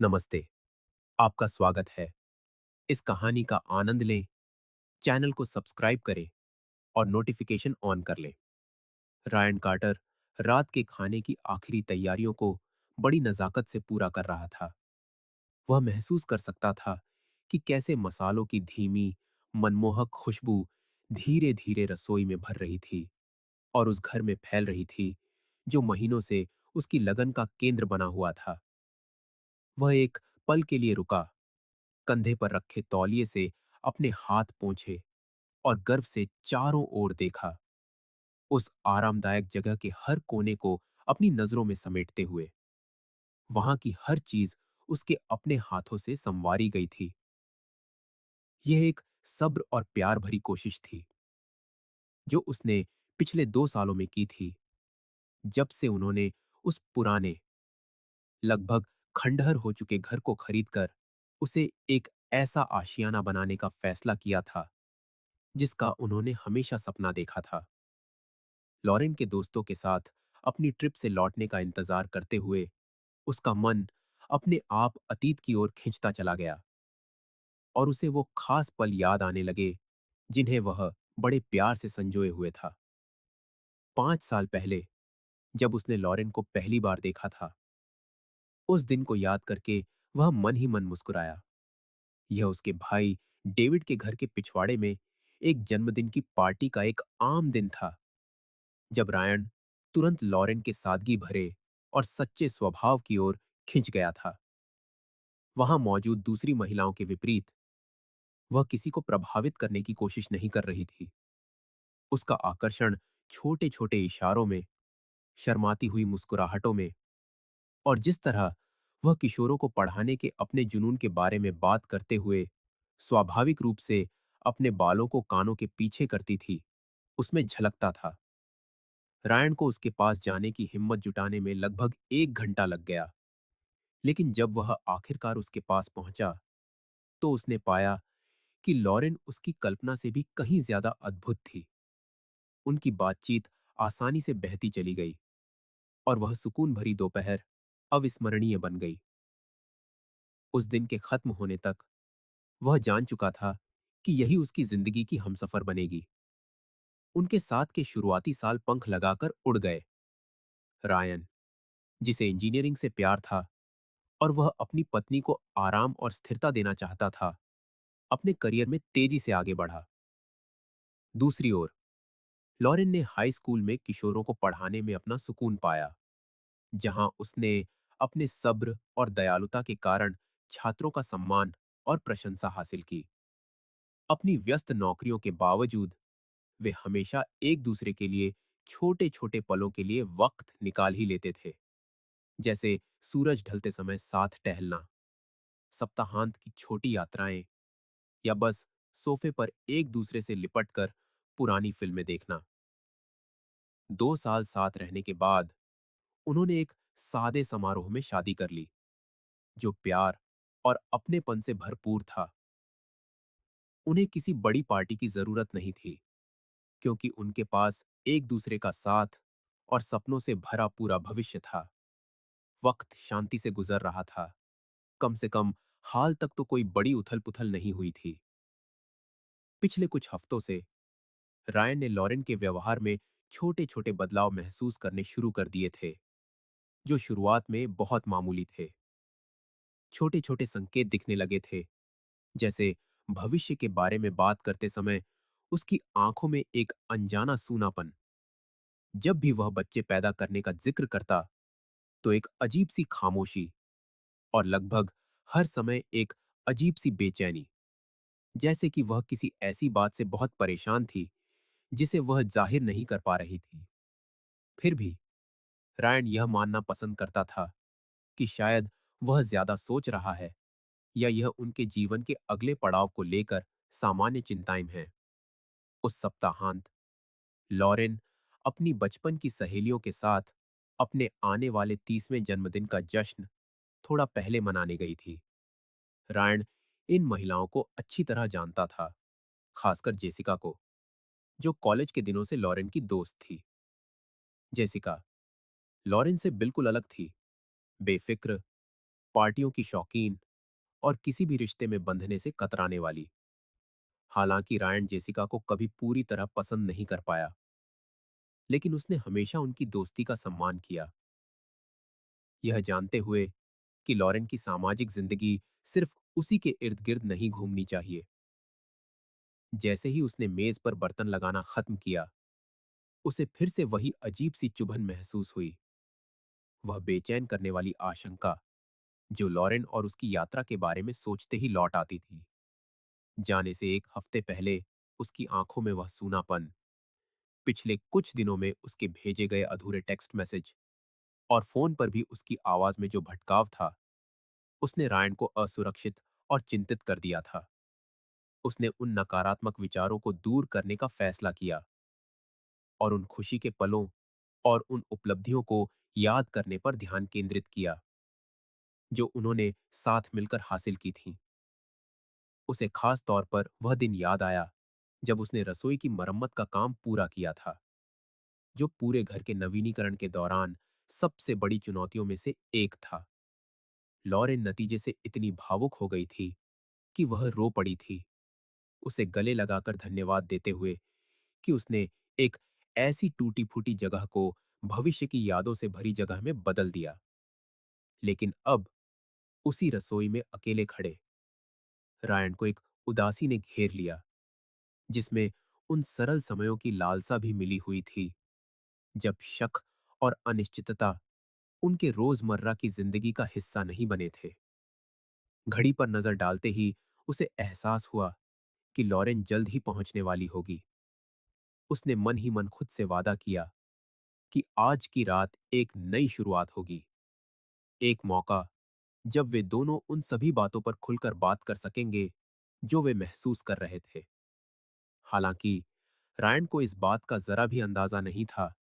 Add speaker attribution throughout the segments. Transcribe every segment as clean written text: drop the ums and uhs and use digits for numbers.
Speaker 1: नमस्ते। आपका स्वागत है। इस कहानी का आनंद लें, चैनल को सब्सक्राइब करें और नोटिफिकेशन ऑन कर लें। रायन कार्टर रात के खाने की आखिरी तैयारियों को बड़ी नज़ाकत से पूरा कर रहा था। वह महसूस कर सकता था कि कैसे मसालों की धीमी, मनमोहक खुशबू धीरे-धीरे रसोई में भर रही थी और उस घर में फैल रही थी, जो महीनों से उसकी लगन का केंद्र बना हुआ था। वह एक पल के लिए रुका, कंधे पर रखे तौलिए से अपने हाथ पोंछे और गर्व से चारों ओर देखा, उस आरामदायक जगह के हर कोने को अपनी नजरों में समेटते हुए। वहां की हर चीज उसके अपने हाथों से संवारी गई थी। यह एक सब्र और प्यार भरी कोशिश थी, जो उसने पिछले 2 सालों में की थी, जब से उन्होंने उस पुराने, लगभग खंडहर हो चुके घर को खरीदकर उसे एक ऐसा आशियाना बनाने का फैसला किया था, जिसका उन्होंने हमेशा सपना देखा था। लॉरेन के दोस्तों के साथ अपनी ट्रिप से लौटने का इंतजार करते हुए उसका मन अपने आप अतीत की ओर खिंचता चला गया और उसे वो खास पल याद आने लगे, जिन्हें वह बड़े प्यार से संजोए हुए था। 5 साल पहले, जब उसने लॉरेन को पहली बार देखा था, उस दिन को याद करके वह मन ही मन मुस्कुराया। यह उसके भाई डेविड के घर के पिछवाड़े में एक जन्मदिन की पार्टी का एक आम दिन था, जब रायन तुरंत लॉरेन के सादगी भरे और सच्चे स्वभाव की ओर खिंच गया था। वहां मौजूद दूसरी महिलाओं के विपरीत, वह किसी को प्रभावित करने की कोशिश नहीं कर रही थी। उसका आकर्षण छोटे छोटे इशारों में, शर्माती हुई मुस्कुराहटों में और जिस तरह वह किशोरों को पढ़ाने के अपने जुनून के बारे में बात करते हुए स्वाभाविक रूप से अपने बालों को कानों के पीछे करती थी, उसमें झलकता था। रायन को उसके पास जाने की हिम्मत जुटाने में लगभग 1 घंटा लग गया, लेकिन जब वह आखिरकार उसके पास पहुंचा, तो उसने पाया कि लॉरेन उसकी कल्पना से भी कहीं ज्यादा अद्भुत थी। उनकी बातचीत आसानी से बहती चली गई और वह सुकून भरी दोपहर अविस्मरणीय बन गई। उस दिन के खत्म होने तक वह जान चुका था कि यही उसकी जिंदगी की हमसफर बनेगी। उनके साथ के शुरुआती साल पंख लगाकर उड़ गए। रायन, जिसे इंजीनियरिंग से प्यार था और वह अपनी पत्नी को आराम और स्थिरता देना चाहता था, अपने करियर में तेजी से आगे बढ़ा। दूसरी ओर लॉरेन ने हाई स्कूल में किशोरों को पढ़ाने में अपना सुकून पाया, जहां उसने अपने सब्र और दयालुता के कारण छात्रों का सम्मान और प्रशंसा हासिल की। अपनी व्यस्त नौकरियों के बावजूद वे हमेशा एक दूसरे के लिए छोटे छोटे पलों के लिए वक्त निकाल ही लेते थे, जैसे सूरज ढलते समय साथ टहलना, सप्ताहांत की छोटी यात्राएं या बस सोफे पर एक दूसरे से लिपट कर पुरानी फिल्में देखना। 2 साल साथ रहने के बाद उन्होंने एक सादे समारोह में शादी कर ली, जो प्यार और अपनेपन से भरपूर था। उन्हें किसी बड़ी पार्टी की जरूरत नहीं थी, क्योंकि उनके पास एक दूसरे का साथ और सपनों से भरा पूरा भविष्य था। वक्त शांति से गुजर रहा था, कम से कम हाल तक तो कोई बड़ी उथल पुथल नहीं हुई थी। पिछले कुछ हफ्तों से रायन ने लॉरेन के व्यवहार में छोटे छोटे बदलाव महसूस करने शुरू कर दिए थे, जो शुरुआत में बहुत मामूली थे। छोटे छोटे संकेत दिखने लगे थे, जैसे भविष्य के बारे में बात करते समय उसकी आंखों में एक अनजाना सूनापन। जब भी वह बच्चे पैदा करने का जिक्र करता, तो एक अजीब सी खामोशी और लगभग हर समय एक अजीब सी बेचैनी, जैसे कि वह किसी ऐसी बात से बहुत परेशान थी, जिसे वह जाहिर नहीं कर पा रही थी। फिर भी रायन यह मानना पसंद करता था कि शायद वह ज्यादा सोच रहा है, या यह उनके जीवन के अगले पड़ाव को लेकर सामान्य चिंताएं हैं। उस सप्ताहांत लॉरेन अपनी बचपन की सहेलियों के साथ अपने आने वाले 30वें जन्मदिन का जश्न थोड़ा पहले मनाने गई थी। रायन इन महिलाओं को अच्छी तरह जानता था, खासकर जेसिका को, जो कॉलेज के दिनों से लॉरेन की दोस्त थी। जेसिका लॉरेन से बिल्कुल अलग थी, बेफिक्र, पार्टियों की शौकीन और किसी भी रिश्ते में बंधने से कतराने वाली। हालांकि रायन जेसिका को कभी पूरी तरह पसंद नहीं कर पाया, लेकिन उसने हमेशा उनकी दोस्ती का सम्मान किया, यह जानते हुए कि लॉरेन की सामाजिक जिंदगी सिर्फ उसी के इर्द गिर्द नहीं घूमनी चाहिए। जैसे ही उसने मेज पर बर्तन लगाना खत्म किया, उसे फिर से वही अजीब सी चुभन महसूस हुई, वह बेचैन करने वाली आशंका जो लॉरेन और उसकी यात्रा के बारे में सोचते ही लौट आती थी। जाने से एक हफ्ते पहले उसकी आंखों में वह सूनापन, पिछले कुछ दिनों में उसके भेजे गए अधूरे टेक्स्ट मैसेज और फोन पर भी उसकी आवाज में जो भटकाव था, उसने रायन को असुरक्षित और चिंतित कर दिया था। उसने उन नकारात्मक विचारों को दूर करने का फैसला किया और उन खुशी के पलों और उन उपलब्धियों को याद करने पर ध्यान केंद्रित किया जो उन्होंने साथ मिलकर हासिल की थीं। उसे खास तौर पर वह दिन याद आया जब उसने रसोई की मरम्मत का काम पूरा किया था, जो पूरे घर के नवीनीकरण के दौरान सबसे बड़ी चुनौतियों में से एक था। लॉरेन नतीजे से इतनी भावुक हो गई थी कि वह रो पड़ी थी, उसे गले लगाकर धन्यवाद देते हुए कि उसने एक ऐसी टूटी फूटी जगह को भविष्य की यादों से भरी जगह में बदल दिया। लेकिन अब उसी रसोई में अकेले खड़े रायन को एक उदासी ने घेर लिया, जिसमें उन सरल समयों की लालसा भी मिली हुई थी जब शक और अनिश्चितता उनके रोजमर्रा की जिंदगी का हिस्सा नहीं बने थे। घड़ी पर नजर डालते ही उसे एहसास हुआ कि लॉरेन जल्द ही पहुंचने वाली होगी। उसने मन ही मन खुद से वादा किया कि आज की रात एक नई शुरुआत होगी, एक मौका जब वे दोनों उन सभी बातों पर खुलकर बात कर सकेंगे जो वे महसूस कर रहे थे। हालांकि रायन को इस बात का जरा भी अंदाजा नहीं था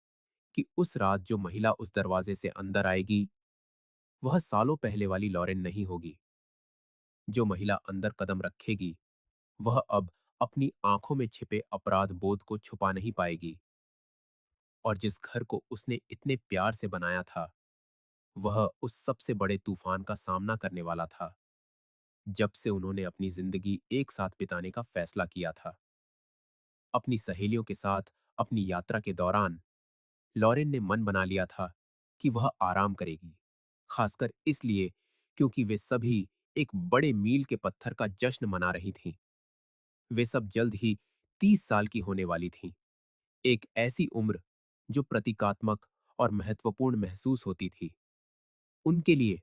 Speaker 1: कि उस रात जो महिला उस दरवाजे से अंदर आएगी, वह सालों पहले वाली लॉरेन नहीं होगी। जो महिला अंदर कदम रखेगी, वह अब अपनी आंखों में छिपे अपराध बोध को छुपा नहीं पाएगी, और जिस घर को उसने इतने प्यार से बनाया था, वह उस सबसे बड़े तूफान का सामना करने वाला था जब से उन्होंने अपनी जिंदगी एक साथ बिताने का फैसला किया था। अपनी सहेलियों के साथ अपनी यात्रा के दौरान लॉरेन ने मन बना लिया था कि वह आराम करेगी, खासकर इसलिए क्योंकि वे सभी एक बड़े मील के पत्थर का जश्न मना रही थीं। वे सब जल्द ही 30 साल की होने वाली थीं, एक ऐसी उम्र जो प्रतीकात्मक और महत्वपूर्ण महसूस होती थी। उनके लिए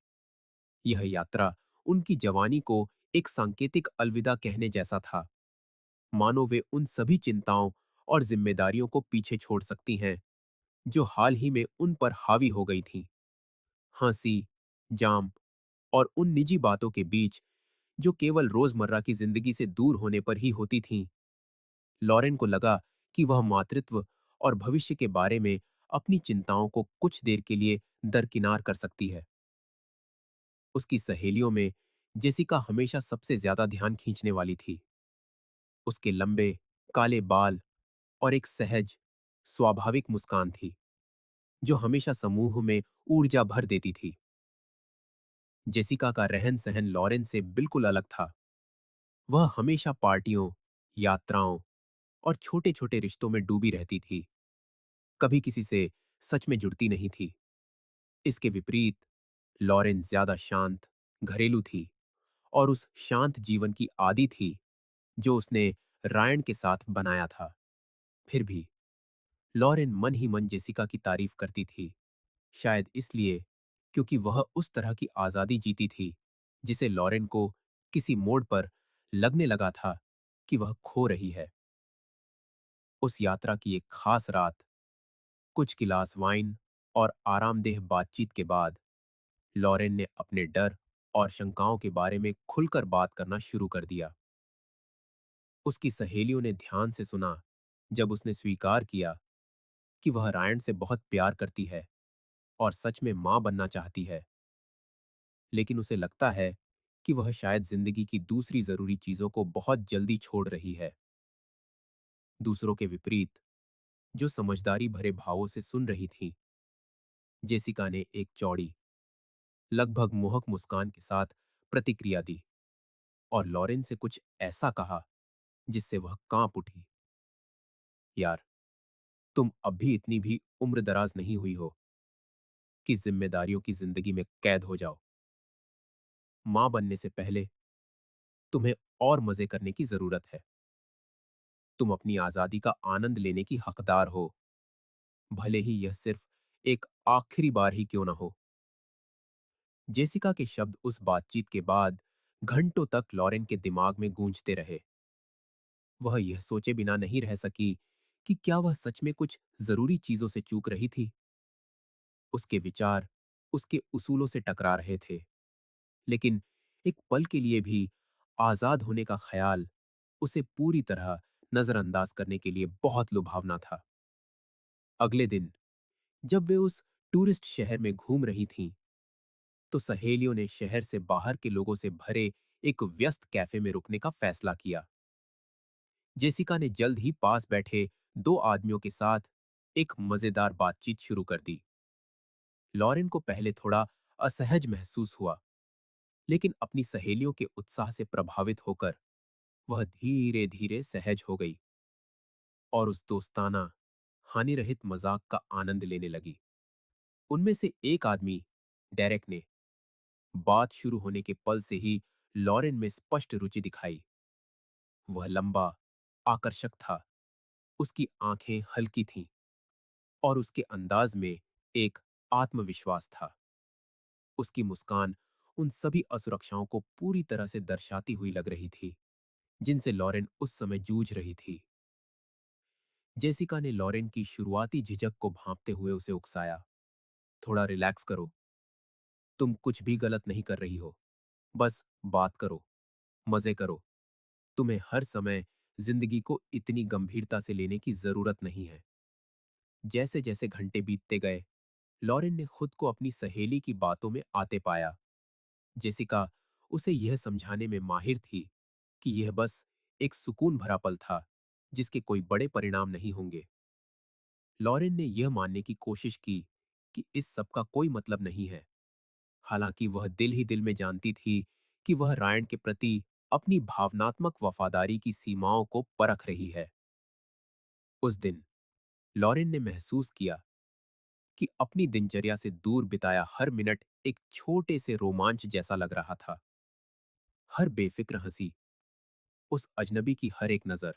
Speaker 1: यह यात्रा उनकी जवानी को एक सांकेतिक अलविदा कहने जैसा था, मानो वे उन सभी चिंताओं और जिम्मेदारियों को पीछे छोड़ सकती हैं जो हाल ही में उन पर हावी हो गई थीं। हंसी, जाम और उन निजी बातों के बीच जो केवल रोजमर्रा की जिंदगी से दूर होने पर ही होती थीं, लॉरेन को लगा कि वह मातृत्व और भविष्य के बारे में अपनी चिंताओं को कुछ देर के लिए दरकिनार कर सकती है। उसकी सहेलियों में जेसिका हमेशा सबसे ज्यादा ध्यान खींचने वाली थी। उसके लंबे, काले बाल और एक सहज, स्वाभाविक मुस्कान थी, जो हमेशा समूह में ऊर्जा भर देती थी। जेसिका का रहन-सहन लॉरेन से बिल्कुल अलग था। वह हमेशा पार्टियों, यात्राओं और छोटे-छोटे रिश्तों में डूबी रहती थी, कभी किसी से सच में जुड़ती नहीं थी। इसके विपरीत लॉरेन ज्यादा शांत, घरेलू थी और उस शांत जीवन की आदी थी जो उसने रायन के साथ बनाया था। फिर भी लॉरेन मन ही मन जेसिका की तारीफ करती थी, शायद इसलिए क्योंकि वह उस तरह की आजादी जीती थी जिसे लॉरेन को किसी मोड़ पर लगने लगा था कि वह खो रही है। उस यात्रा की एक खास रात, कुछ गिलास वाइन और आरामदेह बातचीत के बाद लॉरेन ने अपने डर और शंकाओं के बारे में खुलकर बात करना शुरू कर दिया। उसकी सहेलियों ने ध्यान से सुना जब उसने स्वीकार किया कि वह रायन से बहुत प्यार करती है और सच में मां बनना चाहती है, लेकिन उसे लगता है कि वह शायद जिंदगी की दूसरी जरूरी चीजों को बहुत जल्दी छोड़ रही है। दूसरों के विपरीत, जो समझदारी भरे भावों से सुन रही थी, जेसिका ने एक चौड़ी, लगभग मोहक मुस्कान के साथ प्रतिक्रिया दी और लॉरेन से कुछ ऐसा कहा जिससे वह कांप उठी। यार, तुम अब भी इतनी भी उम्र दराज नहीं हुई हो कि जिम्मेदारियों की जिंदगी में कैद हो जाओ। मां बनने से पहले तुम्हें और मजे करने की जरूरत है। तुम अपनी आजादी का आनंद लेने की हकदार हो, भले ही यह सिर्फ एक आखिरी बार ही क्यों ना हो। जेसिका के शब्द उस बातचीत के बाद घंटों तक लॉरेन के दिमाग में गूंजते रहे। वह यह सोचे बिना नहीं रह सकी कि क्या वह सच में कुछ जरूरी चीजों से चूक रही थी। उसके विचार उसके उसूलों से टकरा रहे थे, लेकिन एक पल के लिए भी आजाद होने का ख्याल उसे पूरी तरह नजरअंदाज करने के लिए बहुत लुभावना था। अगले दिन जब वे उस टूरिस्ट शहर में घूम रही थीं, तो सहेलियों ने शहर से बाहर के लोगों से भरे एक व्यस्त कैफे में रुकने का फैसला किया। जेसिका ने जल्द ही पास बैठे दो आदमियों के साथ एक मजेदार बातचीत शुरू कर दी। लॉरेन को पहले थोड़ा असहज महसूस हुआ, लेकिन अपनी सहेलियों के उत्साह से प्रभावित होकर वह धीरे धीरे सहज हो गई और उस दोस्ताना हानि रहित मजाक का आनंद लेने लगी। उनमें से एक आदमी, डेरेक ने बात शुरू होने के पल से ही लॉरेन में स्पष्ट रुचि दिखाई। वह लंबा, आकर्षक था, उसकी आंखें हल्की थीं और उसके अंदाज में एक आत्मविश्वास था। उसकी मुस्कान उन सभी असुरक्षाओं को पूरी तरह से दर्शाती हुई लग रही थी जिनसे लॉरेन उस समय जूझ रही थी। जेसिका ने लॉरेन की शुरुआती झिझक को भांपते हुए उसे उकसाया, थोड़ा रिलैक्स करो, तुम कुछ भी गलत नहीं कर रही हो, बस बात करो, मजे करो। तुम्हें हर समय जिंदगी को इतनी गंभीरता से लेने की जरूरत नहीं है। जैसे जैसे घंटे बीतते गए, लॉरेन ने खुद को अपनी सहेली की बातों में आते पाया। जेसिका उसे यह समझाने में माहिर थी कि यह बस एक सुकून भरा पल था जिसके कोई बड़े परिणाम नहीं होंगे। लॉरेन ने यह मानने की कोशिश की कि इस सब का कोई मतलब नहीं है, हालांकि वह दिल ही दिल में जानती थी कि वह रायन के प्रति अपनी भावनात्मक वफादारी की सीमाओं को परख रही है। उस दिन लॉरेन ने महसूस किया कि अपनी दिनचर्या से दूर बिताया हर मिनट एक छोटे से रोमांच जैसा लग रहा था। हर बेफिक्र हंसी, उस अजनबी की हर एक नजर,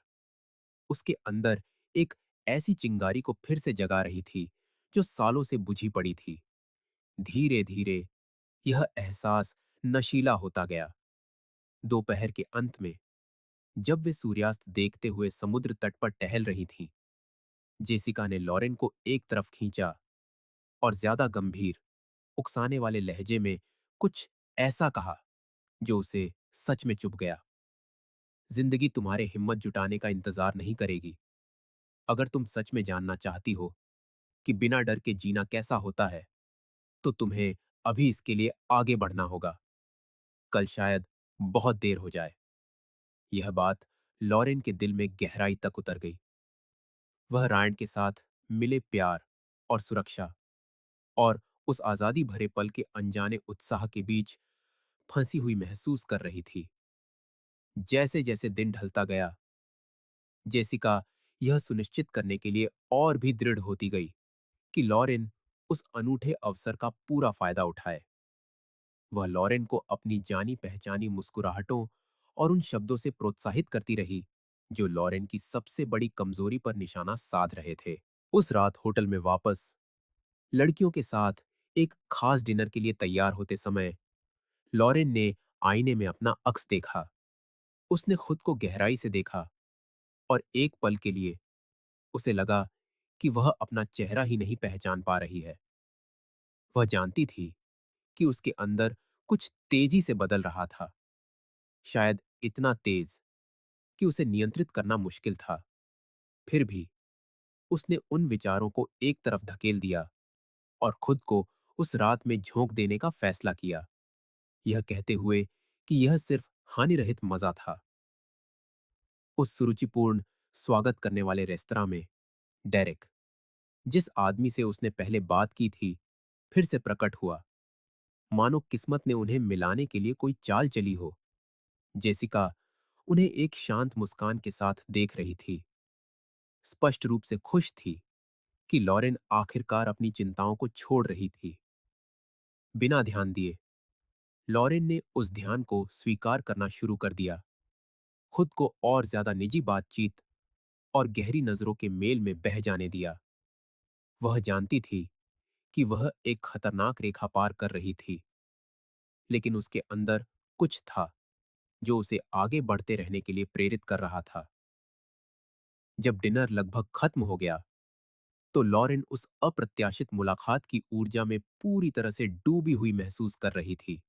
Speaker 1: उसके अंदर एक ऐसी चिंगारी को फिर से जगा रही थी जो सालों से बुझी पड़ी थी। धीरे धीरे यह एहसास नशीला होता गया। दोपहर के अंत में जब वे सूर्यास्त देखते हुए समुद्र तट पर टहल रही थीं, जेसिका ने लॉरेन को एक तरफ खींचा और ज्यादा गंभीर, उकसाने वाले लहजे में कुछ ऐसा कहा जो उसे सच में चुभ गया। जिंदगी तुम्हारे हिम्मत जुटाने का इंतजार नहीं करेगी। अगर तुम सच में जानना चाहती हो कि बिना डर के जीना कैसा होता है, तो तुम्हें अभी इसके लिए आगे बढ़ना होगा। कल शायद बहुत देर हो जाए। यह बात लॉरेन के दिल में गहराई तक उतर गई। वह रायन के साथ मिले प्यार और सुरक्षा और उस आजादी भरे पल के अनजाने उत्साह के बीच फंसी हुई महसूस कर रही थी। जैसे जैसे दिन ढलता गया, जेसिका यह सुनिश्चित करने के लिए और भी दृढ़ होती गई कि लॉरेन उस अनूठे अवसर का पूरा फायदा उठाए। वह लॉरेन को अपनी जानी पहचानी मुस्कुराहटों और उन शब्दों से प्रोत्साहित करती रही जो लॉरेन की सबसे बड़ी कमजोरी पर निशाना साध रहे थे। उस रात होटल में वापस लड़कियों के साथ एक खास डिनर के लिए तैयार होते समय लॉरेन ने आईने में अपना अक्स देखा। उसने खुद को गहराई से देखा और एक पल के लिए उसे लगा कि वह अपना चेहरा ही नहीं पहचान पा रही है। वह जानती थी कि उसके अंदर कुछ तेजी से बदल रहा था, शायद इतना तेज कि उसे नियंत्रित करना मुश्किल था। फिर भी उसने उन विचारों को एक तरफ धकेल दिया और खुद को उस रात में झोंक देने का फैसला किया, यह कहते हुए कि यह सिर्फ हानि रहित मजा था। उस सुरुचिपूर्ण स्वागत करने वाले रेस्तरां में डेरेक, जिस आदमी से उसने पहले बात की थी, फिर से प्रकट हुआ। मानो किस्मत ने उन्हें मिलाने के लिए कोई चाल चली हो। जेसिका उन्हें एक शांत मुस्कान के साथ देख रही थी, स्पष्ट रूप से खुश थी कि लॉरेन आखिरकार अपनी चिंताओं को छोड़ रही थी। बिना ध्यान दिए लॉरेन ने उस ध्यान को स्वीकार करना शुरू कर दिया, खुद को और ज्यादा निजी बातचीत और गहरी नजरों के मेल में बह जाने दिया। वह जानती थी कि वह एक खतरनाक रेखा पार कर रही थी, लेकिन उसके अंदर कुछ था जो उसे आगे बढ़ते रहने के लिए प्रेरित कर रहा था। जब डिनर लगभग खत्म हो गया तो लॉरेन उस अप्रत्याशित मुलाकात की ऊर्जा में पूरी तरह से डूबी हुई महसूस कर रही थी।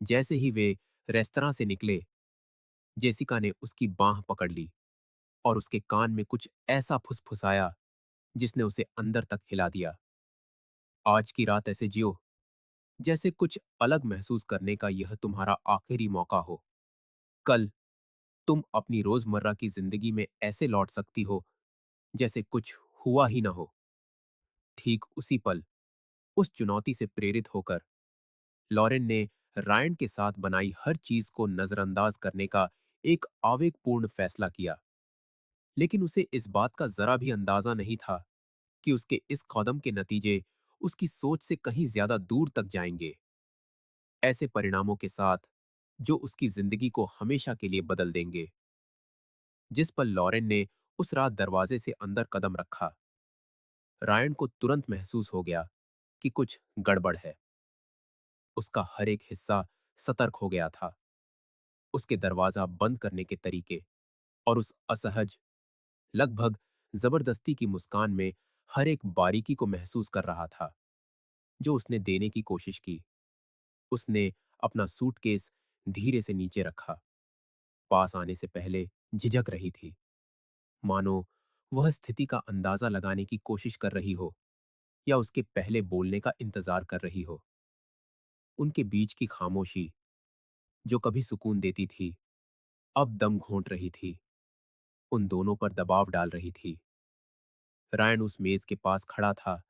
Speaker 1: जैसे ही वे रेस्तरां से निकले, जेसिका ने उसकी बांह पकड़ ली और उसके कान में कुछ ऐसा फुसफुसाया जिसने उसे अंदर तक हिला दिया। आज की रात ऐसे जियो जैसे कुछ अलग महसूस करने का यह तुम्हारा आखिरी मौका हो। कल तुम अपनी रोजमर्रा की जिंदगी में ऐसे लौट सकती हो जैसे कुछ हुआ ही ना हो। ठीक उसी पल, उस चुनौती से प्रेरित होकर लॉरेन ने रायन के साथ बनाई हर चीज को नजरअंदाज करने का एक आवेगपूर्ण फैसला किया। लेकिन उसे इस बात का जरा भी अंदाजा नहीं था कि उसके इस कदम के नतीजे उसकी सोच से कहीं ज्यादा दूर तक जाएंगे, ऐसे परिणामों के साथ जो उसकी जिंदगी को हमेशा के लिए बदल देंगे। जिस पल लॉरेन ने उस रात दरवाजे से अंदर कदम रखा, रायन को तुरंत महसूस हो गया कि कुछ गड़बड़ है। उसका हर एक हिस्सा सतर्क हो गया था, उसके दरवाजा बंद करने के तरीके और उस असहज, लगभग जबरदस्ती की मुस्कान में हर एक बारीकी को महसूस कर रहा था जो उसने देने की कोशिश की। उसने अपना सूटकेस धीरे से नीचे रखा, पास आने से पहले झिझक रही थी, मानो वह स्थिति का अंदाजा लगाने की कोशिश कर रही हो या उसके पहले बोलने का इंतजार कर रही हो। उनके बीच की खामोशी, जो कभी सुकून देती थी, अब दम घोंट रही थी, उन दोनों पर दबाव डाल रही थी। रायन उस मेज के पास खड़ा था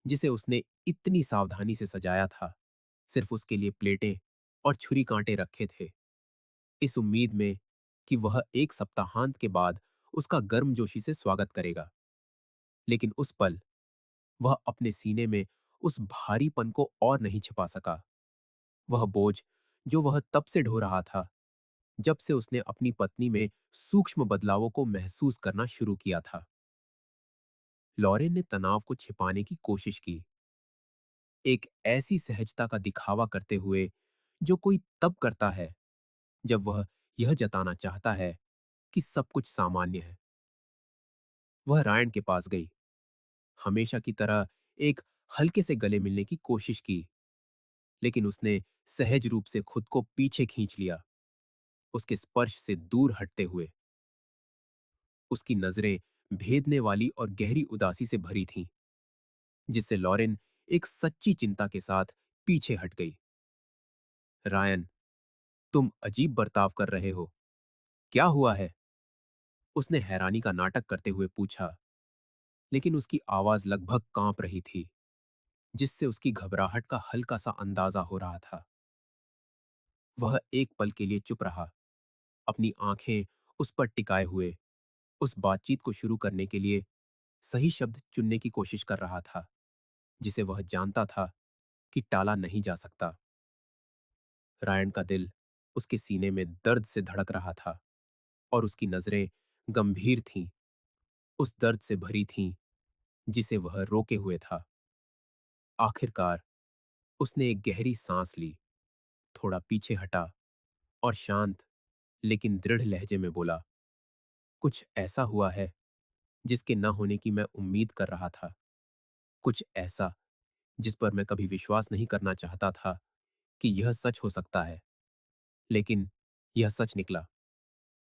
Speaker 1: जिसे उसने इतनी सावधानी से सजाया था। सिर्फ उसके लिए प्लेटें और छुरी कांटे रखे थे, इस उम्मीद में कि वह एक सप्ताहांत के बाद उसका गर्मजोशी से स्वागत करेगा। लेकिन उस पल वह अपने सीने में उस भारीपन को और नहीं छिपा सका। वह बोझ जो वह तब से ढो रहा था जब से उसने अपनी पत्नी में सूक्ष्म बदलावों को महसूस करना शुरू किया था। लॉरेन ने तनाव को छिपाने की कोशिश की, एक ऐसी सहजता का दिखावा करते हुए जो कोई तब करता है जब वह यह जताना चाहता है कि सब कुछ सामान्य है। वह रायन के पास गई, हमेशा की तरह एक हल्के से गले मिलने की कोशिश की, लेकिन उसने सहज रूप से खुद को पीछे खींच लिया, उसके स्पर्श से दूर हटते हुए। उसकी नजरें भेदने वाली और गहरी उदासी से भरी थीं, जिससे लॉरेन एक सच्ची चिंता के साथ पीछे हट गई। रायन, तुम अजीब बर्ताव कर रहे हो, क्या हुआ है? उसने हैरानी का नाटक करते हुए पूछा, लेकिन उसकी आवाज लगभग कांप रही थी, जिससे उसकी घबराहट का हल्का सा अंदाजा हो रहा था। वह एक पल के लिए चुप रहा, अपनी आंखें उस पर टिकाए हुए, उस बातचीत को शुरू करने के लिए सही शब्द चुनने की कोशिश कर रहा था, जिसे वह जानता था कि टाला नहीं जा सकता। रायन का दिल उसके सीने में दर्द से धड़क रहा था और उसकी नजरें गंभीर थीं, उस दर्द से भरी थीं जिसे वह रोके हुए था। आखिरकार उसने एक गहरी सांस ली, थोड़ा पीछे हटा और शांत लेकिन दृढ़ लहजे में बोला, कुछ ऐसा हुआ है जिसके न होने की मैं उम्मीद कर रहा था, कुछ ऐसा जिस पर मैं कभी विश्वास नहीं करना चाहता था कि यह सच हो सकता है, लेकिन यह सच निकला।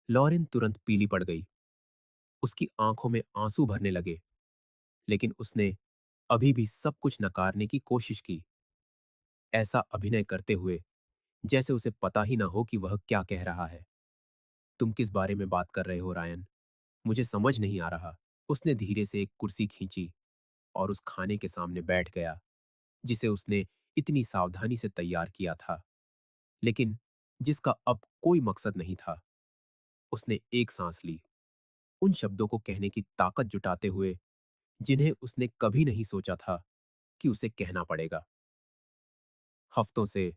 Speaker 1: लॉरेन तुरंत पीली पड़ गई, उसकी आंखों में आंसू भरने लगे, लेकिन उसने अभी भी सब कुछ नकारने की कोशिश की, ऐसा अभिनय करते हुए जैसे उसे पता ही ना हो कि वह क्या कह रहा है। तुम किस बारे में बात कर रहे हो रायन? मुझे समझ नहीं आ रहा। उसने धीरे से एक कुर्सी खींची और उस खाने के सामने बैठ गया जिसे उसने इतनी सावधानी से तैयार किया था, लेकिन जिसका अब कोई मकसद नहीं था। उसने एक सांस ली, उन शब्दों को कहने की ताकत जुटाते हुए जिन्हें उसने कभी नहीं सोचा था कि उसे कहना पड़ेगा। हफ्तों से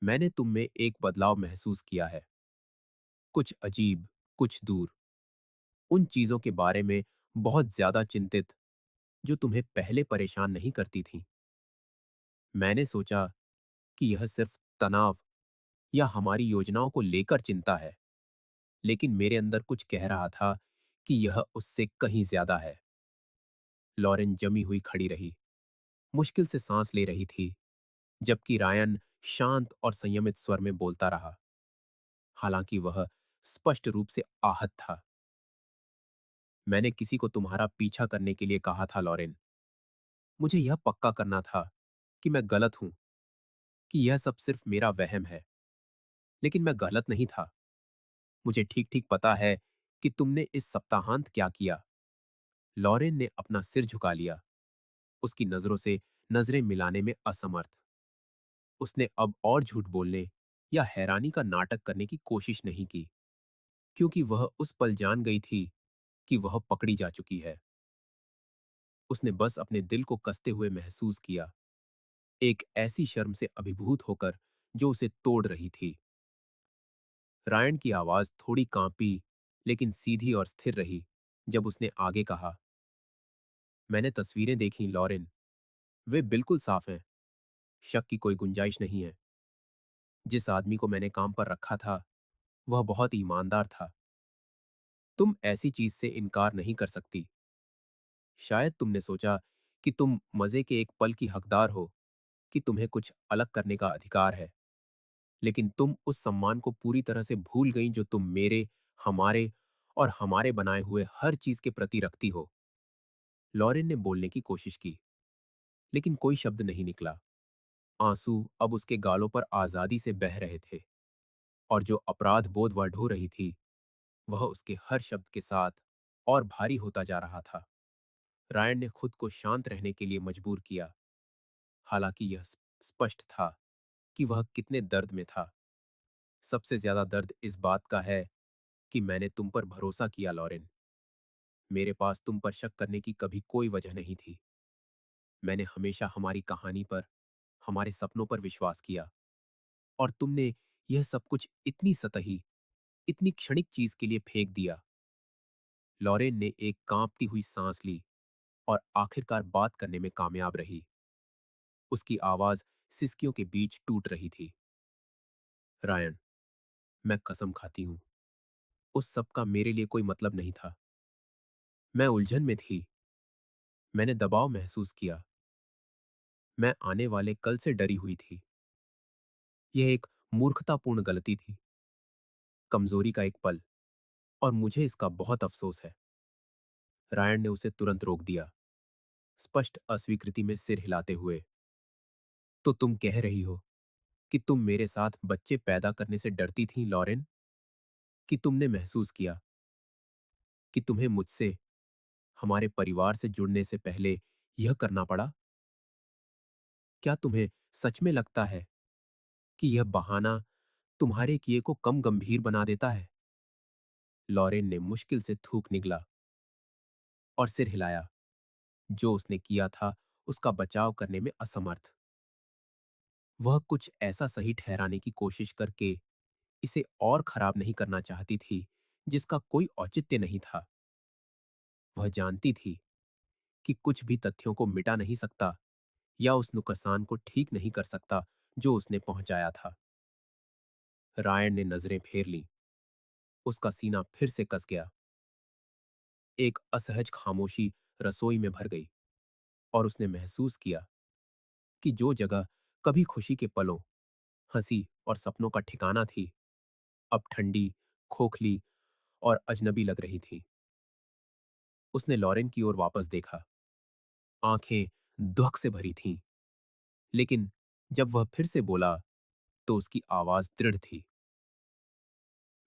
Speaker 1: मैंने तुम में एक बदलाव महसूस किया है, कुछ अजीब, कुछ दूर, उन चीजों के बारे में बहुत ज्यादा चिंतित जो तुम्हें पहले परेशान नहीं करती थीं। मैंने सोचा कि यह सिर्फ तनाव या हमारी योजनाओं को लेकर चिंता है, लेकिन मेरे अंदर कुछ कह रहा था कि यह उससे कहीं ज्यादा है। लॉरेन जमी हुई खड़ी रही, मुश्किल से सांस ले रही थी, जबकि रायन शांत और संयमित स्वर में बोलता रहा, हालांकि वह स्पष्ट रूप से आहत था। मैंने किसी को तुम्हारा पीछा करने के लिए कहा था लॉरेन। मुझे यह पक्का करना था कि मैं गलत हूं, कि यह सब सिर्फ मेरा वहम है। लेकिन मैं गलत नहीं था। मुझे ठीक ठीक पता है कि तुमने इस सप्ताहांत क्या किया। लॉरेन ने अपना सिर झुका लिया, उसकी नजरों से नजरें मिलाने में असमर्थ। उसने अब और झूठ बोलने या हैरानी का नाटक करने की कोशिश नहीं की, क्योंकि वह उस पल जान गई थी कि वह पकड़ी जा चुकी है। उसने बस अपने दिल को कसते हुए महसूस किया, एक ऐसी शर्म से अभिभूत होकर जो उसे तोड़ रही थी। रायन की आवाज थोड़ी कांपी, लेकिन सीधी और स्थिर रही जब उसने आगे कहा, मैंने तस्वीरें देखी लॉरेन, वे बिल्कुल साफ हैं, शक की कोई गुंजाइश नहीं है। जिस आदमी को मैंने काम पर रखा था वह बहुत ईमानदार था। तुम ऐसी चीज से इनकार नहीं कर सकती। शायद तुमने सोचा कि तुम मजे के एक पल की हकदार हो, कि तुम्हें कुछ अलग करने का अधिकार है, लेकिन तुम उस सम्मान को पूरी तरह से भूल गई जो तुम मेरे, हमारे और हमारे बनाए हुए हर चीज के प्रति रखती हो। लॉरेन ने बोलने की कोशिश की, लेकिन कोई शब्द नहीं निकला। आंसू अब उसके गालों पर आजादी से बह रहे थे, और जो अपराध बोध वह ढो रही थी वह उसके हर शब्द के साथ और भारी होता जा रहा था। रायन ने खुद को शांत रहने के लिए मजबूर किया, हालांकि यह स्पष्ट था कि वह कितने दर्द में था। सबसे ज्यादा दर्द इस बात का है कि मैंने तुम पर भरोसा किया लॉरेन। मेरे पास तुम पर शक करने की कभी कोई वजह नहीं थी। मैंने हमेशा हमारी कहानी पर, हमारे सपनों पर विश्वास किया, और तुमने यह सब कुछ इतनी सतही, इतनी क्षणिक चीज के लिए फेंक दिया। लॉरेन ने एक कांपती हुई सांस ली और आखिरकार बात करने में कामयाब रही। उसकी आवाज सिसकियों के बीच टूट रही थी। रायन, मैं कसम खाती हूं, उस सब का मेरे लिए कोई मतलब नहीं था। मैं उलझन में थी, मैंने दबाव महसूस किया, मैं आने वाले कल से डरी हुई थी। यह एक मूर्खतापूर्ण गलती थी, कमजोरी का एक पल, और मुझे इसका बहुत अफसोस है। रायन ने उसे तुरंत रोक दिया, स्पष्ट अस्वीकृति में सिर हिलाते हुए। तो तुम कह रही हो कि तुम मेरे साथ बच्चे पैदा करने से डरती थी लॉरेन? कि तुमने महसूस किया कि तुम्हें मुझसे, हमारे परिवार से जुड़ने से पहले यह करना पड़ा? क्या तुम्हें सच में लगता है कि यह बहाना तुम्हारे किए को कम गंभीर बना देता है? लॉरेन ने मुश्किल से थूक निगला और सिर हिलाया, जो उसने किया था उसका बचाव करने में असमर्थ। वह कुछ ऐसा सही ठहराने की कोशिश करके इसे और खराब नहीं करना चाहती थी जिसका कोई औचित्य नहीं था। वह जानती थी कि कुछ भी तथ्यों को मिटा नहीं सकता या उस नुकसान को ठीक नहीं कर सकता जो उसने पहुंचाया था। रायन ने नजरें फेर लीं, उसका सीना फिर से कस गया। एक असहज खामोशी रसोई में भर गई, और उसने महसूस किया कि जो जगह कभी खुशी के पलों, हंसी और सपनों का ठिकाना थी, अब ठंडी, खोखली और अजनबी लग रही थी। उसने लॉरेन की ओर वापस देखा, आंखें दुख से भरी थीं, लेकिन जब वह फिर से बोला तो उसकी आवाज दृढ़ थी।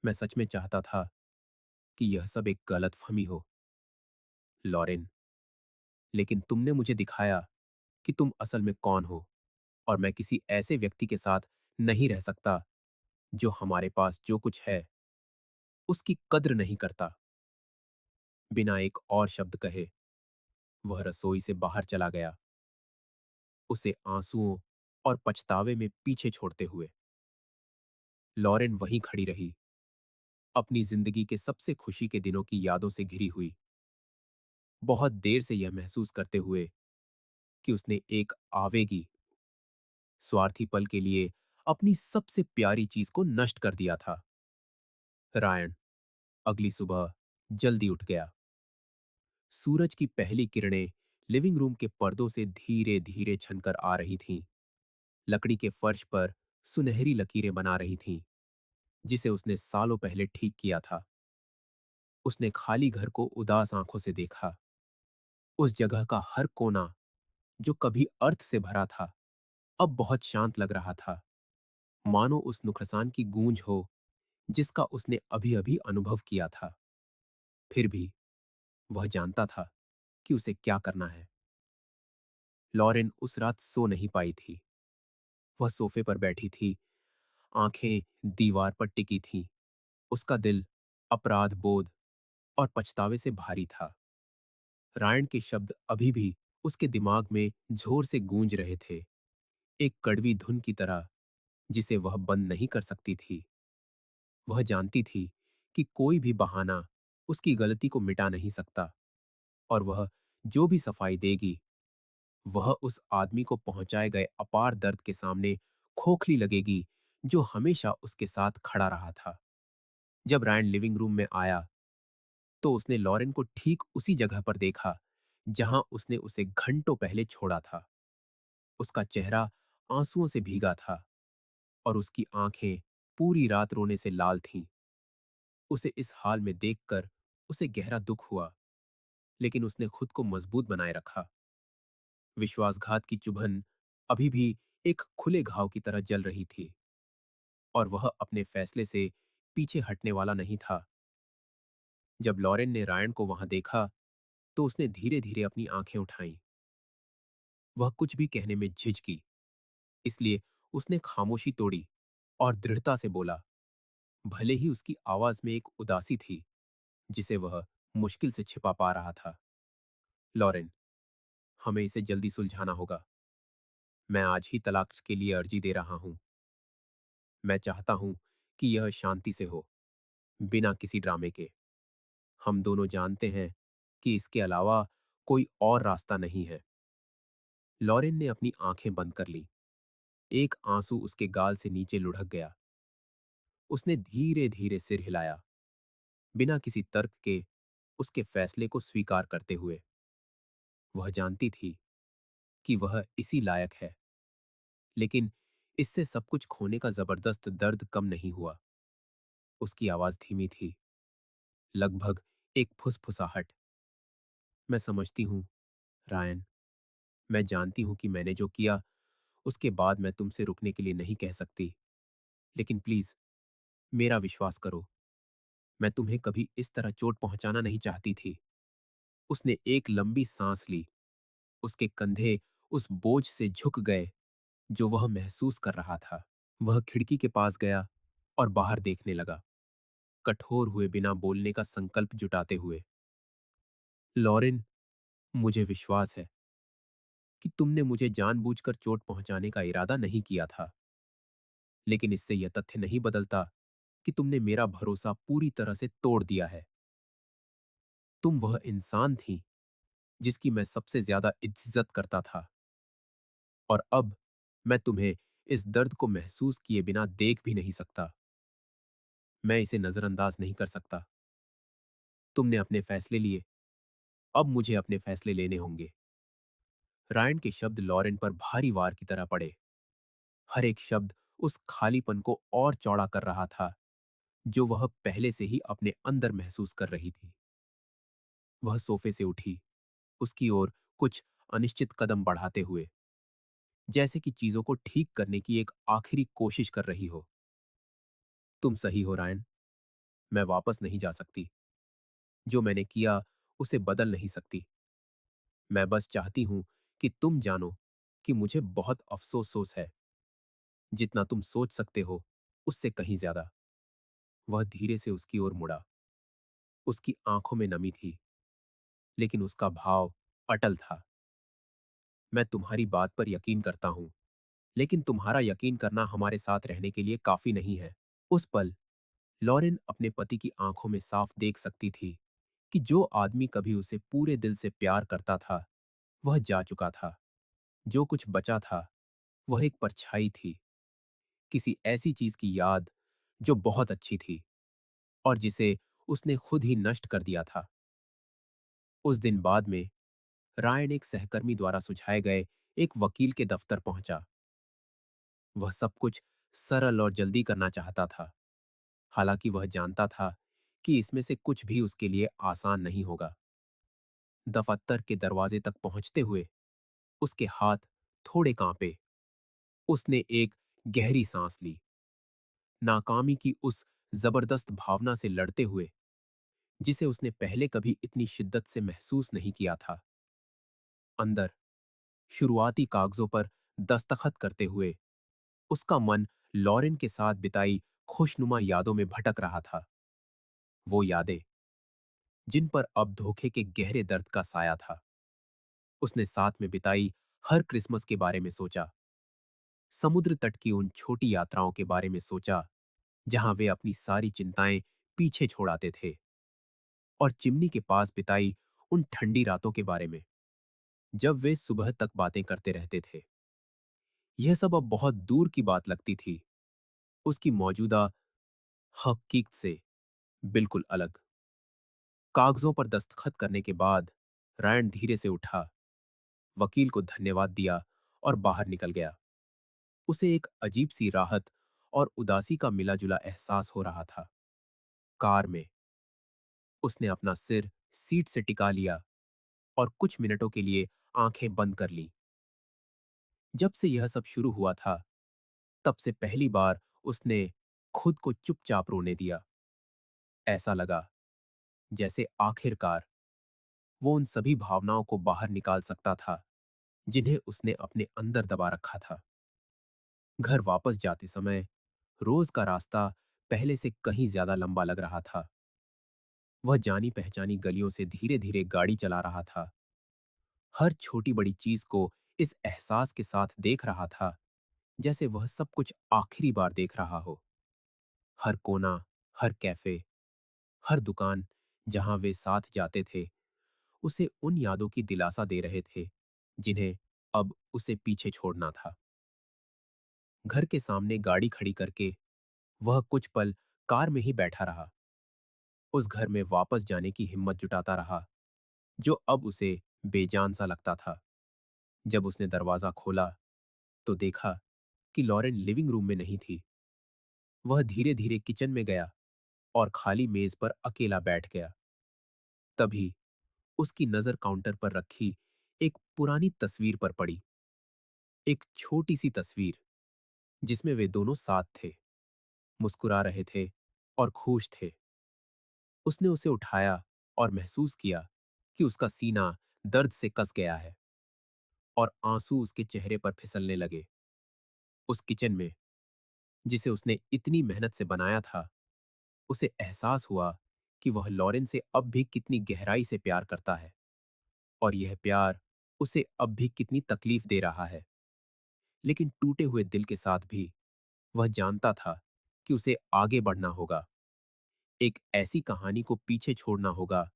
Speaker 1: मैं सच में चाहता था कि यह सब एक गलतफहमी हो लॉरेन, लेकिन तुमने मुझे दिखाया कि तुम असल में कौन हो और मैं किसी ऐसे व्यक्ति के साथ नहीं रह सकता जो हमारे पास जो कुछ है उसकी कद्र नहीं करता। बिना एक और शब्द कहे वह रसोई से बाहर चला गया, उसे आंसुओं और पछतावे में पीछे छोड़ते हुए। लॉरेन वहीं खड़ी रही, अपनी जिंदगी के सबसे खुशी के दिनों की यादों से घिरी हुई, बहुत देर से यह महसूस करते हुए कि उसने एक आवेगी, स्वार्थी पल के लिए अपनी सबसे प्यारी चीज को नष्ट कर दिया था। रायन अगली सुबह जल्दी उठ गया। सूरज की पहली किरणें लिविंग रूम के पर्दों से धीरे धीरे छनकर आ रही थीं, लकड़ी के फर्श पर सुनहरी लकीरें बना रही थीं, जिसे उसने सालों पहले ठीक किया था। उसने खाली घर को उदास आंखों से देखा। उस जगह का हर कोना, जो कभी अर्थ से भरा था, अब बहुत शांत लग रहा था, मानो उस नुकसान की गूंज हो जिसका उसने अभी अभी अनुभव किया था। फिर भी वह जानता था कि उसे क्या करना है। लॉरेन उस रात सो नहीं पाई थी। वह सोफे पर बैठी थी, आंखें दीवार पर टिकी थीं। उसका दिल अपराध बोध और पछतावे से भारी था। रायन के शब्द अभी भी उसके दिमाग में जोर से गूंज रहे थे, एक कड़वी धुन की तरह जिसे वह बंद नहीं कर सकती थी। वह जानती थी कि कोई भी बहाना उसकी गलती को मिटा नहीं सकता, और वह जो भी सफाई देगी वह उस आदमी को पहुंचाए गए अपार दर्द के सामने खोखली लगेगी, जो हमेशा उसके साथ खड़ा रहा था। जब रायन लिविंग रूम में आया तो उसने लॉरेन को ठीक उसी जगह पर देखा जहां उसने उसे घंटों पहले छोड़ा था। उसका चेहरा आंसुओं से भीगा था और उसकी आंखें पूरी रात रोने से लाल थीं। उसे इस हाल में देखकर उसे गहरा दुख हुआ, लेकिन उसने खुद को मजबूत बनाए रखा। विश्वासघात की चुभन अभी भी एक खुले घाव की तरह जल रही थी, और वह अपने फैसले से पीछे हटने वाला नहीं था। जब लॉरेन ने रायन को वहां देखा तो उसने धीरे धीरे अपनी आंखें उठाईं। वह कुछ भी कहने में झिझकी, इसलिए उसने खामोशी तोड़ी और दृढ़ता से बोला, भले ही उसकी आवाज में एक उदासी थी जिसे वह मुश्किल से छिपा पा रहा था। लॉरेन, हमें इसे जल्दी सुलझाना होगा। मैं आज ही तलाक के लिए अर्जी दे रहा हूं। मैं चाहता हूं कि यह शांति से हो, बिना किसी ड्रामे के। हम दोनों जानते हैं कि इसके अलावा कोई और रास्ता नहीं है। लॉरेन ने अपनी आंखें बंद कर ली। एक आंसू उसके गाल से नीचे लुढ़क गया। उसने धीरे धीरे सिर हिलाया, बिना किसी तर्क के उसके फैसले को स्वीकार करते हुए। वह जानती थी कि वह इसी लायक है, लेकिन इससे सब कुछ खोने का जबरदस्त दर्द कम नहीं हुआ। उसकी आवाज धीमी थी, लगभग एक फुसफुसाहट। मैं समझती हूं, रायन। मैं जानती हूं कि मैंने जो किया उसके बाद मैं तुमसे रुकने के लिए नहीं कह सकती, लेकिन प्लीज मेरा विश्वास करो। मैं तुम्हें कभी इस तरह चोट पहुंचाना नहीं चाहती थी। उसने एक लंबी सांस ली। उसके कंधे उस बोझ से झुक गए जो वह महसूस कर रहा था। वह खिड़की के पास गया और बाहर देखने लगा, कठोर हुए बिना बोलने का संकल्प जुटाते हुए। लॉरेन, मुझे विश्वास है कि तुमने मुझे जानबूझकर चोट पहुंचाने का इरादा नहीं किया था, लेकिन इससे यह तथ्य नहीं बदलता कि तुमने मेरा भरोसा पूरी तरह से तोड़ दिया है। तुम वह इंसान थी जिसकी मैं सबसे ज्यादा इज्जत करता था, और अब मैं तुम्हें इस दर्द को महसूस किए बिना देख भी नहीं सकता। मैं इसे नजरअंदाज नहीं कर सकता। तुमने अपने फैसले लिए, अब मुझे अपने फैसले लेने होंगे। रायन के शब्द लॉरेन पर भारी वार की तरह पड़े। हर एक शब्द उस खालीपन को और चौड़ा कर रहा था जो वह पहले से ही अपने अंदर महसूस कर रही थी। वह सोफे से उठी, उसकी ओर कुछ अनिश्चित कदम बढ़ाते हुए, जैसे कि चीजों को ठीक करने की एक आखिरी कोशिश कर रही हो। तुम सही हो रायन, मैं वापस नहीं जा सकती। जो मैंने किया उसे बदल नहीं सकती। मैं बस चाहती हूं कि तुम जानो कि मुझे बहुत अफसोस है, जितना तुम सोच सकते हो, उससे कहीं ज्यादा। वह धीरे से उसकी ओर मुड़ा। उसकी आंखों में नमी थी, लेकिन उसका भाव अटल था। मैं तुम्हारी बात पर यकीन करता हूं, लेकिन तुम्हारा यकीन करना हमारे साथ रहने के लिए काफी नहीं है। उस पल लॉरेन अपने पति की आंखों में साफ देख सकती थी कि जो आदमी कभी उसे पूरे दिल से प्यार करता था, वह जा चुका था। जो कुछ बचा था, वह एक परछाई थी, किसी ऐसी चीज की याद जो बहुत अच्छी थी और जिसे उसने खुद ही नष्ट कर दिया था। उस दिन बाद में रायन एक सहकर्मी द्वारा सुझाए गए एक वकील के दफ्तर पहुंचा। वह सब कुछ सरल और जल्दी करना चाहता था, हालांकि वह जानता था कि इसमें से कुछ भी उसके लिए आसान नहीं होगा। दफ्तर के दरवाजे तक पहुंचते हुए उसके हाथ थोड़े कांपे। उसने एक गहरी सांस ली, नाकामी की उस जबरदस्त भावना से लड़ते हुए जिसे उसने पहले कभी इतनी शिद्दत से महसूस नहीं किया था। अंदर शुरुआती कागजों पर दस्तखत करते हुए उसका मन लॉरेन के साथ बिताई खुशनुमा यादों में भटक रहा था। वो यादें जिन पर अब धोखे के गहरे दर्द का साया था। उसने साथ में बिताई हर क्रिसमस के बारे में सोचा, समुद्र तट की उन छोटी यात्राओं के बारे में सोचा जहां वे अपनी सारी चिंताएं पीछे छोड़ आते थे, और चिमनी के पास बिताई उन ठंडी रातों के बारे में जब वे सुबह तक बातें करते रहते थे। यह सब अब बहुत दूर की बात लगती थी, उसकी मौजूदा हकीकत से बिल्कुल अलग। कागजों पर दस्तखत करने के बाद रायन धीरे से उठा, वकील को धन्यवाद दिया और बाहर निकल गया। उसे एक अजीब सी राहत और उदासी का मिला जुला एहसास हो रहा था। कार में उसने अपना सिर सीट से टिका लिया और कुछ मिनटों के लिए आंखें बंद कर ली। जब से यह सब शुरू हुआ था, तब से पहली बार उसने खुद को चुपचाप रोने दिया। ऐसा लगा जैसे आखिरकार वो उन सभी भावनाओं को बाहर निकाल सकता था जिन्हें उसने अपने अंदर दबा रखा था। घर वापस जाते समय रोज का रास्ता पहले से कहीं ज्यादा लंबा लग रहा था। वह जानी पहचानी गलियों से धीरे धीरे गाड़ी चला रहा था, हर छोटी बड़ी चीज को इस एहसास के साथ देख रहा था जैसे वह सब कुछ आखिरी बार देख रहा हो। हर कोना, हर कैफे, हर दुकान जहां वे साथ जाते थे, उसे उन यादों की दिलासा दे रहे थे जिन्हें अब उसे पीछे छोड़ना था। घर के सामने गाड़ी खड़ी करके वह कुछ पल कार में ही बैठा रहा, उस घर में वापस जाने की हिम्मत जुटाता रहा जो अब उसे बेजान सा लगता था। जब उसने दरवाजा खोला तो देखा कि लॉरेन लिविंग रूम में नहीं थी। वह धीरे धीरे किचन में गया और खाली मेज पर अकेला बैठ गया। तभी उसकी नजर काउंटर पर रखी एक पुरानी तस्वीर पर पड़ी, एक छोटी सी तस्वीर जिसमें वे दोनों साथ थे, मुस्कुरा रहे थे और खुश थे। उसने उसे उठाया और महसूस किया कि उसका सीना दर्द से कस गया है और आंसू उसके चेहरे पर फिसलने लगे। उस किचन में जिसे उसने इतनी मेहनत से बनाया था, उसे एहसास हुआ कि वह लॉरेन से अब भी कितनी गहराई से प्यार करता है और यह प्यार उसे अब भी कितनी तकलीफ दे रहा है। लेकिन टूटे हुए दिल के साथ भी वह जानता था कि उसे आगे बढ़ना होगा, एक ऐसी कहानी को पीछे छोड़ना होगा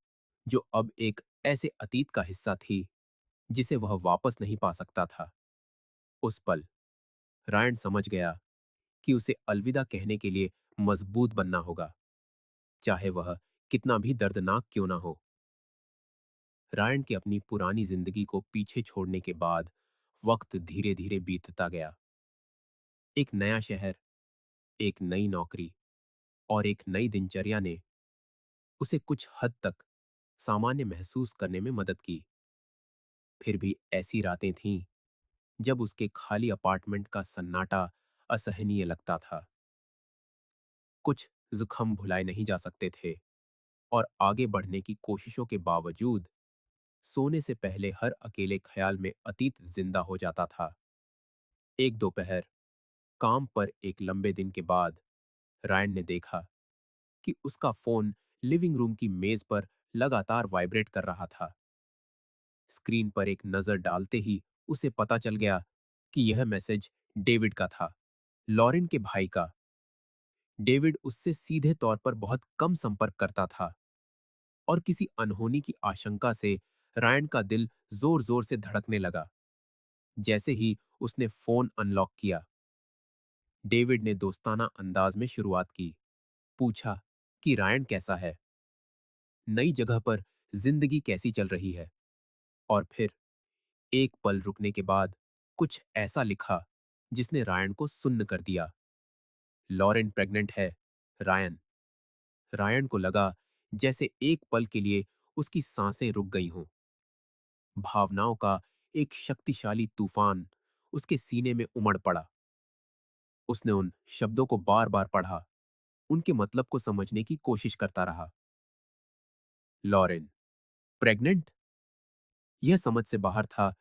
Speaker 1: जो अब एक ऐसे अतीत का हिस्सा थी जिसे वह वापस नहीं पा सकता था। उस पल रायन समझ गया कि उसे अलविदा कहने के लिए मजबूत बनना होगा, चाहे वह कितना भी दर्दनाक क्यों ना हो। रायन के अपनी पुरानी जिंदगी को पीछे छोड़ने के बाद वक्त धीरे धीरे बीतता गया। एक नया शहर, एक नई नौकरी और एक नई दिनचर्या ने उसे कुछ हद तक सामान्य महसूस करने में मदद की। फिर भी ऐसी रातें थीं जब उसके खाली अपार्टमेंट का सन्नाटा असहनीय लगता था। कुछ जुख्म भुलाए नहीं जा सकते थे और आगे बढ़ने की कोशिशों के बावजूद सोने से पहले हर अकेले ख्याल में अतीत जिंदा हो जाता था। एक दोपहर काम पर एक लंबे दिन के बाद रायन ने देखा कि उसका फोन लिविंग रूम की मेज पर लगातार वाइब्रेट कर रहा था। स्क्रीन पर एक नजर डालते ही उसे पता चल गया कि यह मैसेज डेविड का था, लॉरेन के भाई का। डेविड उससे सीधे तौर पर बहुत कम संपर्क करता था और किसी अनहोनी की आशंका से रायन का दिल जोर जोर से धड़कने लगा। जैसे ही उसने फोन अनलॉक किया, डेविड ने दोस्ताना अंदाज में शुरुआत की। पूछा कि रायन कैसा है, नई जगह पर जिंदगी कैसी चल रही है। और फिर एक पल रुकने के बाद कुछ ऐसा लिखा जिसने रायन को सुन्न कर दिया। लॉरेन प्रेग्नेंट है, रायन। रायन को लगा जैसे एक पल के लिए उसकी सांसें रुक गई हों। भावनाओं का एक शक्तिशाली तूफान उसके सीने में उमड़ पड़ा। उसने उन शब्दों को बार बार पढ़ा, उनके मतलब को समझने की कोशिश करता रहा। Lauren pregnant? यह समझ से बाहर था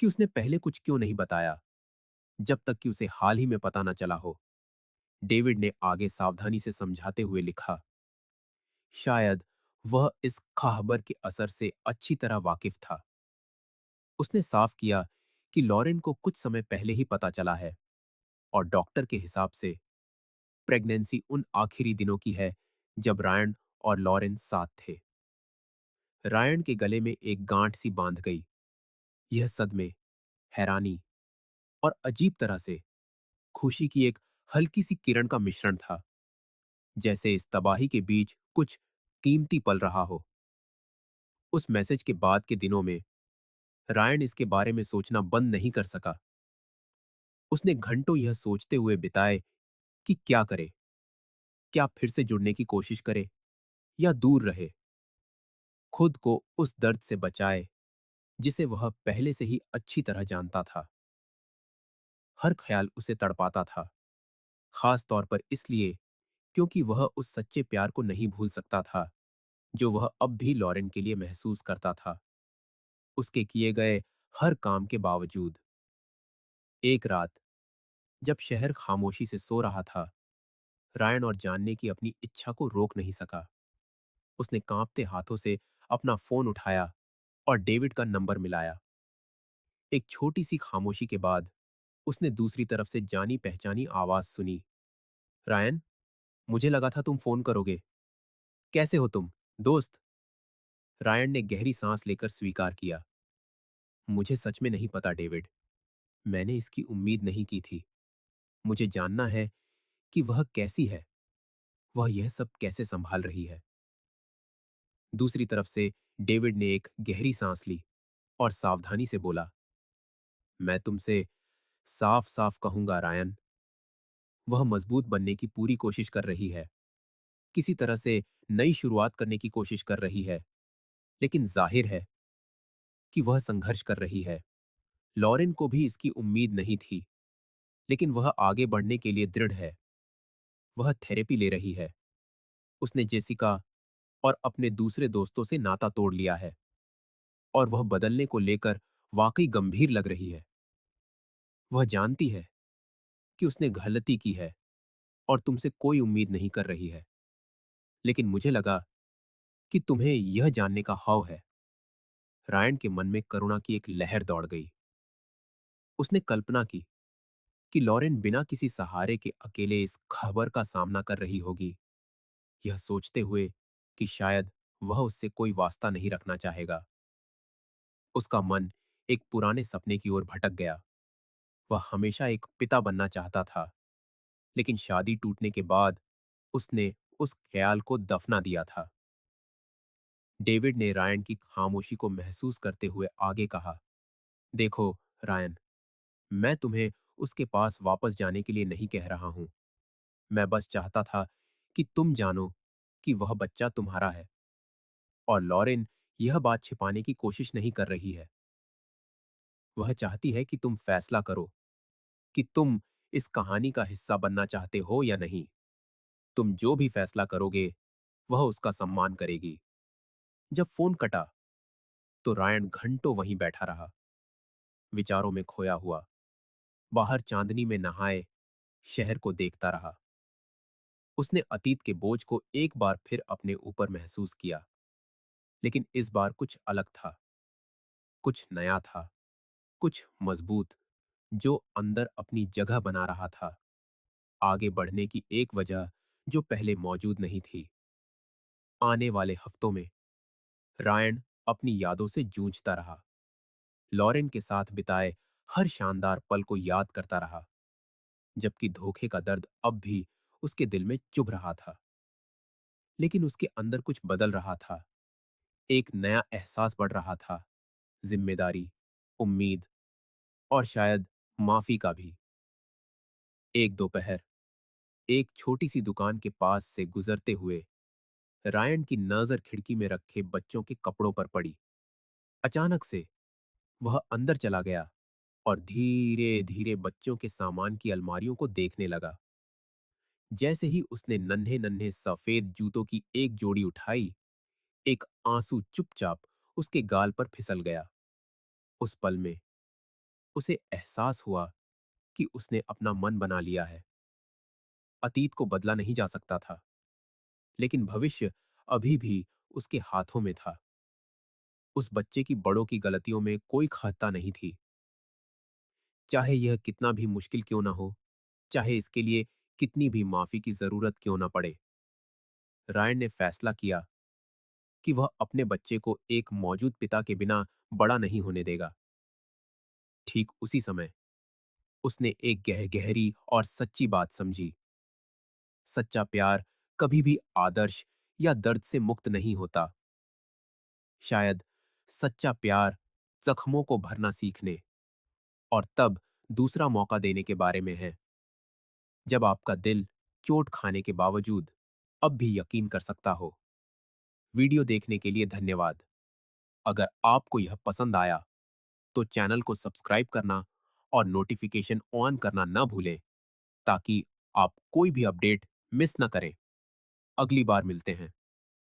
Speaker 1: कि उसने पहले कुछ क्यों नहीं बताया, जब तक कि उसे हाल ही में पता न चला हो। डेविड ने आगे सावधानी से समझाते हुए लिखा, शायद वह इस खबर के असर से अच्छी तरह वाकिफ था। उसने साफ किया कि लॉरेन को कुछ समय पहले ही पता चला है और डॉक्टर के हिसाब से प्रेगनेंसी उन आखिरी दिनों की है जब रायन और लॉरेन साथ थे। रायन के गले में एक गांठ सी बांध गई। यह सदमे, हैरानी और अजीब तरह से खुशी की एक हल्की सी किरण का मिश्रण था, जैसे इस तबाही के बीच कुछ कीमती पल रहा हो। उस मैसेज के बाद के दिनों में रायन इसके बारे में सोचना बंद नहीं कर सका। उसने घंटों यह सोचते हुए बिताए कि क्या करे, क्या फिर से जुड़ने की कोशिश करे या दूर रहे, खुद को उस दर्द से बचाए जिसे वह पहले से ही अच्छी तरह जानता था। हर ख्याल उसे तड़पाता था, खास तौर पर इसलिए क्योंकि वह उस सच्चे प्यार को नहीं भूल सकता था जो वह अब भी लॉरेन के लिए महसूस करता था, उसके किए गए हर काम के बावजूद। एक रात जब शहर खामोशी से सो रहा था, रायन और जानने की अपनी इच्छा को रोक नहीं सका। उसने कांपते हाथों से अपना फोन उठाया और डेविड का नंबर मिलाया। एक छोटी सी खामोशी के बाद उसने दूसरी तरफ से जानी पहचानी आवाज सुनी। रायन, मुझे लगा था तुम फोन करोगे। कैसे हो तुम, दोस्त? रायन ने गहरी सांस लेकर स्वीकार किया। मुझे सच में नहीं पता डेविड, मैंने इसकी उम्मीद नहीं की थी। मुझे जानना है कि वह कैसी है, वह यह सब कैसे संभाल रही है। दूसरी तरफ से डेविड ने एक गहरी सांस ली और सावधानी से बोला, मैं तुमसे साफ साफ कहूंगा रायन, वह मजबूत बनने की पूरी कोशिश कर रही है, किसी तरह से नई शुरुआत करने की कोशिश कर रही है, लेकिन जाहिर है कि वह संघर्ष कर रही है। लॉरेन को भी इसकी उम्मीद नहीं थी, लेकिन वह आगे बढ़ने के लिए दृढ़ है। वह थेरेपी ले रही है। उसने जेसिका और अपने दूसरे दोस्तों से नाता तोड़ लिया है और वह बदलने को लेकर वाकई गंभीर लग रही है। वह जानती है कि उसने गलती की है और तुमसे कोई उम्मीद नहीं कर रही है, लेकिन मुझे लगा कि तुम्हें यह जानने का हौव है। रायन के मन में करुणा की एक लहर दौड़ गई। उसने कल्पना की कि लॉरेन बिना किसी सहारे के अकेले इस खबर का सामना कर रही होगी, यह सोचते हुए कि शायद वह उससे कोई वास्ता नहीं रखना चाहेगा। उसका मन एक पुराने सपने की ओर भटक गया। वह हमेशा एक पिता बनना चाहता था, लेकिन शादी टूटने के बाद उसने उस ख्याल को दफना दिया था। डेविड ने रायन की खामोशी को महसूस करते हुए आगे कहा, देखो रायन, मैं तुम्हें उसके पास वापस जाने के लिए नहीं कह रहा हूं। मैं बस चाहता था कि तुम जानो कि वह बच्चा तुम्हारा है और लॉरेन यह बात छिपाने की कोशिश नहीं कर रही है। वह चाहती है कि तुम फैसला करो कि तुम इस कहानी का हिस्सा बनना चाहते हो या नहीं। तुम जो भी फैसला करोगे, वह उसका सम्मान करेगी। जब फोन कटा, तो रायन घंटों वहीं बैठा रहा, विचारों में खोया हुआ। बाहर चांदनी में नहाए शहर को देखता रहा। उसने अतीत के बोझ को एक बार फिर अपने ऊपर महसूस किया, लेकिन इस बार कुछ अलग था, कुछ नया था, कुछ मजबूत, जो अंदर अपनी जगह बना रहा था, आगे बढ़ने की एक वजह जो पहले मौजूद नहीं थी। आने वाले हफ्तों में रायन अपनी यादों से जूझता रहा, लॉरेन के साथ बिताए हर शानदार पल को याद करता रहा, जबकि धोखे का दर्द अब भी उसके दिल में चुभ रहा था। लेकिन उसके अंदर कुछ बदल रहा था, एक नया एहसास बढ़ रहा था, जिम्मेदारी, उम्मीद और शायद माफी का भी। एक दोपहर एक छोटी सी दुकान के पास से गुजरते हुए रायन की नजर खिड़की में रखे बच्चों के कपड़ों पर पड़ी। अचानक से वह अंदर चला गया और धीरे धीरे बच्चों के सामान की अलमारियों को देखने लगा। जैसे ही उसने नन्हे नन्हे सफेद जूतों की एक जोड़ी उठाई, एक आंसू चुपचाप उसके गाल पर फिसल गया। उस पल में उसे एहसास हुआ कि उसने अपना मन बना लिया है। अतीत को बदला नहीं जा सकता था, लेकिन भविष्य अभी भी उसके हाथों में था। उस बच्चे की बड़ों की गलतियों में कोई खाता नहीं थी, चाहे यह कितना भी मुश्किल क्यों ना हो, चाहे इसके लिए कितनी भी माफी की जरूरत क्यों ना पड़े। रायन ने फैसला किया कि वह अपने बच्चे को एक मौजूद पिता के बिना बड़ा नहीं होने देगा। ठीक उसी समय उसने एक गहरी और सच्ची बात समझी। सच्चा प्यार कभी भी आदर्श या दर्द से मुक्त नहीं होता। शायद सच्चा प्यार जख्मों को भरना सीखने और तब दूसरा मौका देने के बारे में है, जब आपका दिल चोट खाने के बावजूद अब भी यकीन कर सकता हो। वीडियो देखने के लिए धन्यवाद। अगर आपको यह पसंद आया तो चैनल को सब्सक्राइब करना और नोटिफिकेशन ऑन करना ना भूलें, ताकि आप कोई भी अपडेट मिस ना करें। अगली बार मिलते हैं।